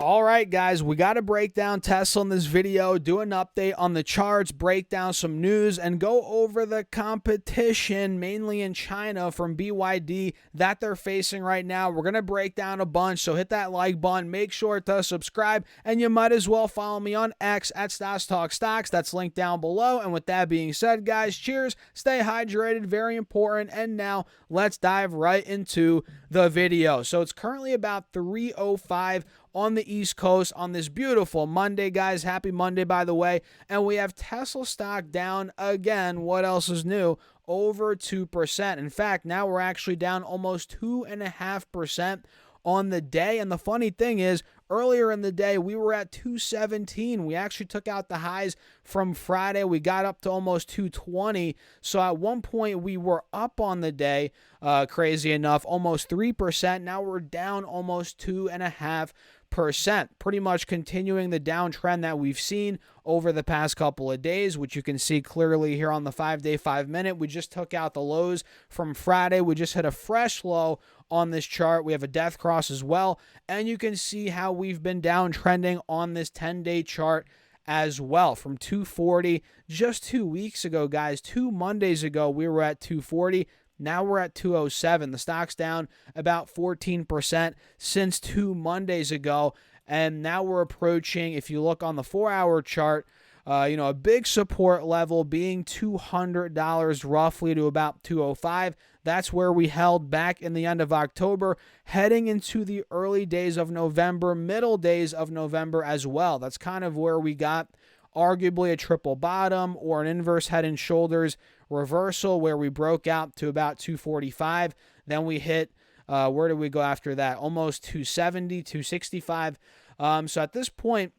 All right, guys, we got to break down Tesla in this video, do an update on the charts, break down some news, and go over the competition, mainly in China from BYD, that they're facing right now. We're going to break down a bunch, so hit that like button, make sure to subscribe, and you might as well follow me on X at Stocks Talk Stocks. That's linked down below. And with that being said, guys, cheers, stay hydrated, very important. And now let's dive right into the video. So it's currently about 3:05 on the East Coast on this beautiful Monday, guys. Happy Monday, by the way. And we have Tesla stock down again. What else is new? Over 2%. In fact, now we're actually down almost 2.5% on the day. And the funny thing is, earlier in the day, we were at 217. We actually took out the highs from Friday. We got up to almost 220. So at one point, we were up on the day, crazy enough, almost 3%. Now we're down almost 2.5%. Pretty much continuing the downtrend that we've seen over the past couple of days, which you can see clearly here on the 5-day, 5-minute. We just took out the lows from Friday. We just hit a fresh low on this chart. We have a death cross as well, and you can see how we've been downtrending on this 10-day chart as well, from 240 just 2 weeks ago, guys. 2 Mondays ago, we were at 240. Now we're at 207. The stock's down about 14% since 2 Mondays ago. And now we're approaching, if you look on the 4-hour chart, a big support level being $200 roughly to about 205. That's where we held back in the end of October, heading into the early days of November, middle days of November as well. That's kind of where we got arguably a triple bottom or an inverse head and shoulders reversal, where we broke out to about 245. Then we hit, where did we go after that? Almost 270, 265. So at this point,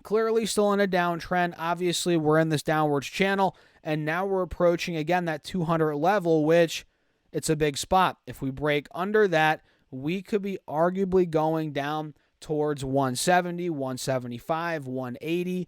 clearly still in a downtrend. Obviously, we're in this downwards channel, and now we're approaching, again, that 200 level, which it's a big spot. If we break under that, we could be arguably going down towards 170, 175, 180.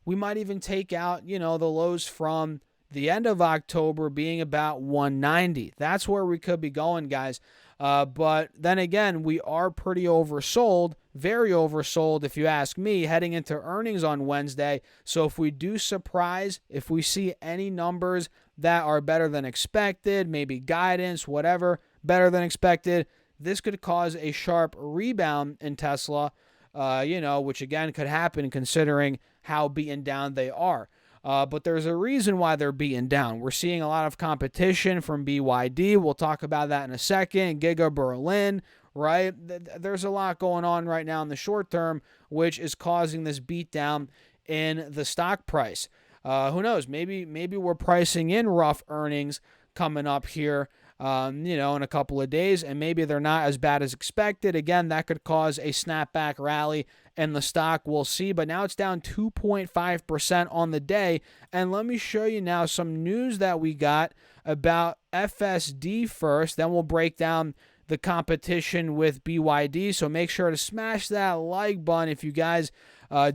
We might even take out, the lows from the end of October being about 190. That's where we could be going, guys. But then again, we are pretty oversold, very oversold, if you ask me, heading into earnings on Wednesday. So if we do surprise, if we see any numbers that are better than expected, maybe guidance, whatever, better than expected, this could cause a sharp rebound in Tesla, which again could happen considering how beaten down they are. But there's a reason why they're beaten down. We're seeing a lot of competition from BYD. We'll talk about that in a second. Giga Berlin, right? There's a lot going on right now in the short term, which is causing this beatdown in the stock price. Who knows? Maybe we're pricing in rough earnings coming up here, in a couple of days, and maybe they're not as bad as expected. Again, that could cause a snapback rally in the stock. We'll see, but now it's down 2.5% on the day. And let me show you now some news that we got about FSD first. Then we'll break down the competition with BYD. So make sure to smash that like button if you guys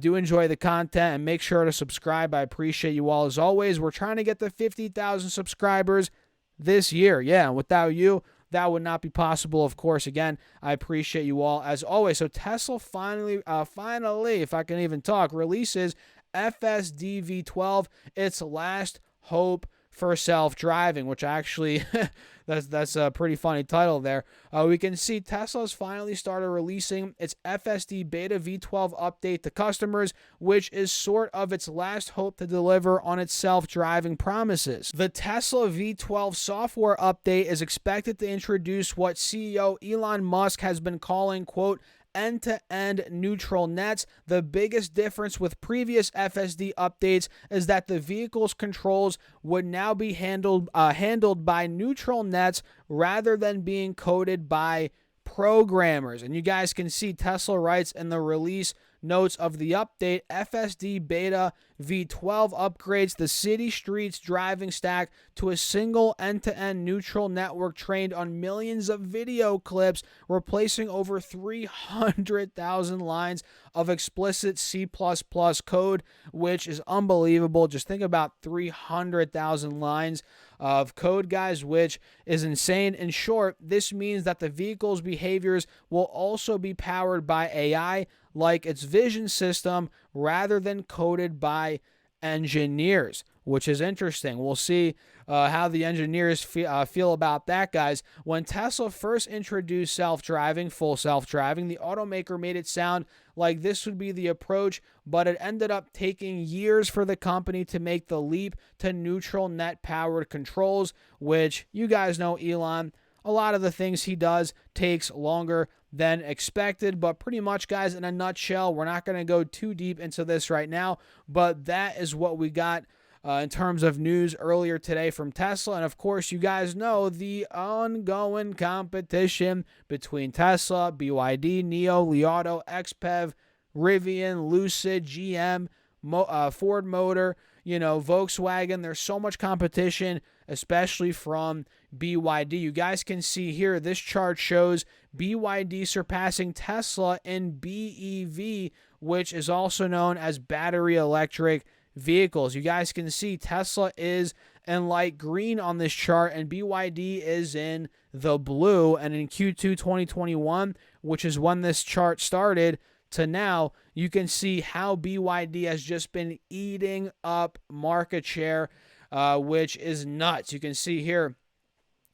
do enjoy the content, and make sure to subscribe. I appreciate you all as always. We're trying to get to 50,000 subscribers this year. Yeah, without you, that would not be possible, of course. Again, I appreciate you all as always. So Tesla finally, if I can even talk, releases FSD V12, its last hope for self-driving, which actually, that's a pretty funny title there. We can see Tesla's finally started releasing its FSD Beta V12 update to customers, which is sort of its last hope to deliver on its self-driving promises. The Tesla V12 software update is expected to introduce what CEO Elon Musk has been calling, quote, end-to-end neutral nets. The biggest difference with previous FSD updates is that the vehicle's controls would now be handled by neutral nets rather than being coded by programmers. And you guys can see Tesla writes in the release notes of the update, FSD Beta V12 upgrades the city streets driving stack to a single end-to-end neutral network trained on millions of video clips, replacing over 300,000 lines of explicit C++ code, which is unbelievable. Just think about 300,000 lines of code, guys, which is insane. In short, this means that the vehicle's behaviors will also be powered by AI, like its vision system rather than coded by engineers, which is interesting. We'll see how the engineers feel about that, guys. When Tesla first introduced self-driving, full self-driving, the automaker made it sound like this would be the approach, but it ended up taking years for the company to make the leap to neutral net powered controls, which you guys know Elon. A lot of the things he does takes longer than expected, but pretty much, guys, in a nutshell, we're not going to go too deep into this right now, but that is what we got in terms of news earlier today from Tesla. And of course, you guys know the ongoing competition between Tesla, BYD, NIO, Li Auto, XPEV, Rivian, Lucid, GM, Ford Motor, Volkswagen. There's so much competition, especially from BYD. You guys can see here, this chart shows BYD surpassing Tesla in BEV, which is also known as battery electric vehicles. You guys can see Tesla is in light green on this chart and BYD is in the blue. And in Q2 2021, which is when this chart started, to now, you can see how BYD has just been eating up market share, which is nuts. You can see here,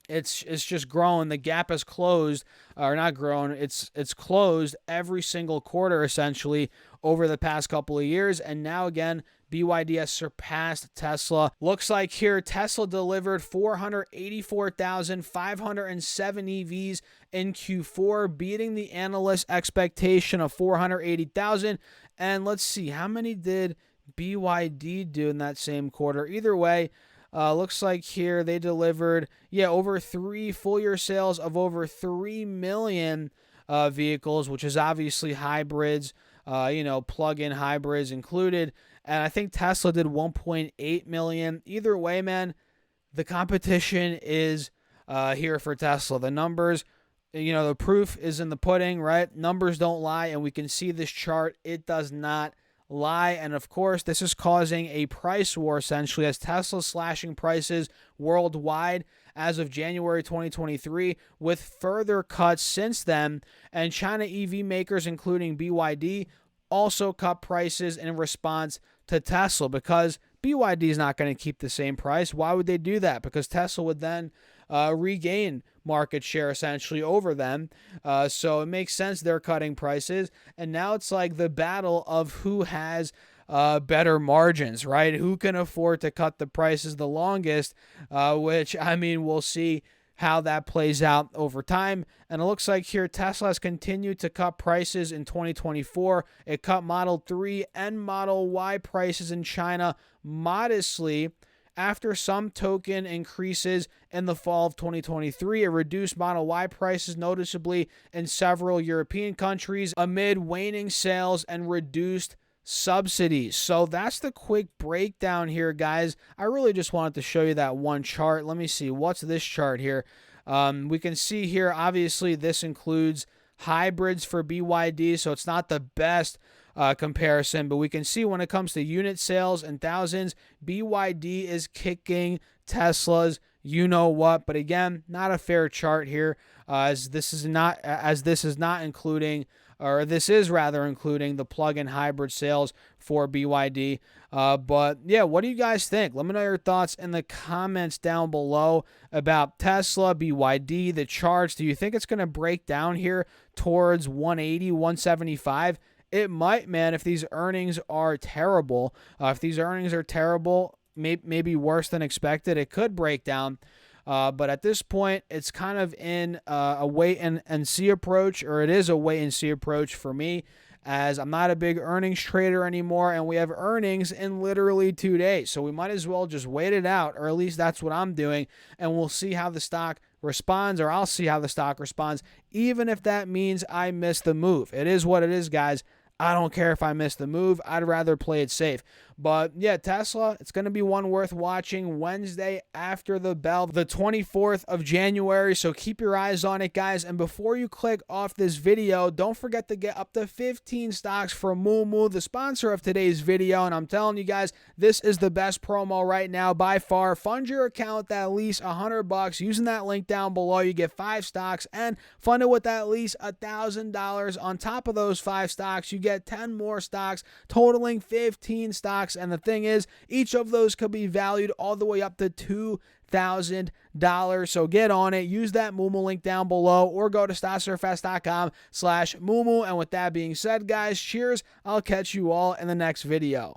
it's just growing. The gap has closed, or not grown. It's closed every single quarter essentially over the past couple of years, and now again, BYD has surpassed Tesla. Looks like here Tesla delivered 484,507 EVs in Q4, beating the analyst expectation of 480,000. And let's see, how many did BYD do in that same quarter? Either way, looks like here they delivered, over full year sales of over 3 million vehicles, which is obviously hybrids, plug-in hybrids included. And I think Tesla did 1.8 million. Either way, man, the competition is here for Tesla. The numbers, the proof is in the pudding, right? Numbers don't lie, and we can see this chart. It does not lie. And of course, this is causing a price war essentially as Tesla's slashing prices worldwide as of January 2023, with further cuts since then. And China EV makers, including BYD, also cut prices in response to Tesla, because BYD is not going to keep the same price. Why would they do that? Because Tesla would then regain market share essentially over them. So it makes sense they're cutting prices. And now it's like the battle of who has better margins, right? Who can afford to cut the prices the longest, which, we'll see how that plays out over time. And it looks like here Tesla has continued to cut prices in 2024. It cut Model 3 and Model Y prices in China modestly after some token increases in the fall of 2023. It reduced Model Y prices noticeably in several European countries amid waning sales and reduced subsidies. So that's the quick breakdown here, guys. I really just wanted to show you that one chart. Let me see. What's this chart here? We can see here, obviously, this includes hybrids for BYD, so it's not the best comparison, but we can see when it comes to unit sales and thousands, BYD is kicking Tesla's you-know-what. But again, not a fair chart here, as this is including the plug-in hybrid sales for BYD. But yeah, what do you guys think? Let me know your thoughts in the comments down below about Tesla, BYD, the charts. Do you think it's going to break down here towards 180, 175? It might, man, if these earnings are terrible. Maybe worse than expected, it could break down. But at this point, it's kind of in a wait-and-see approach, or it is a wait-and-see approach for me, as I'm not a big earnings trader anymore, and we have earnings in literally 2 days. So we might as well just wait it out, or at least that's what I'm doing, and we'll see how the stock responds, or I'll see how the stock responds, even if that means I miss the move. It is what it is, guys. I don't care if I miss the move. I'd rather play it safe. But yeah, Tesla, it's going to be one worth watching Wednesday after the bell, the 24th of January. So keep your eyes on it, guys. And before you click off this video, don't forget to get up to 15 stocks from Moomoo, the sponsor of today's video. And I'm telling you guys, this is the best promo right now by far. Fund your account with at least $100 using that link down below. You get 5 stocks and fund it with at least $1,000. On top of those 5 stocks, you get 10 more stocks, totaling 15 stocks. And the thing is, each of those could be valued all the way up to $2,000. So get on it. Use that Moomoo link down below or go to stocksurfest.com/Moomoo. And with that being said, guys, cheers. I'll catch you all in the next video.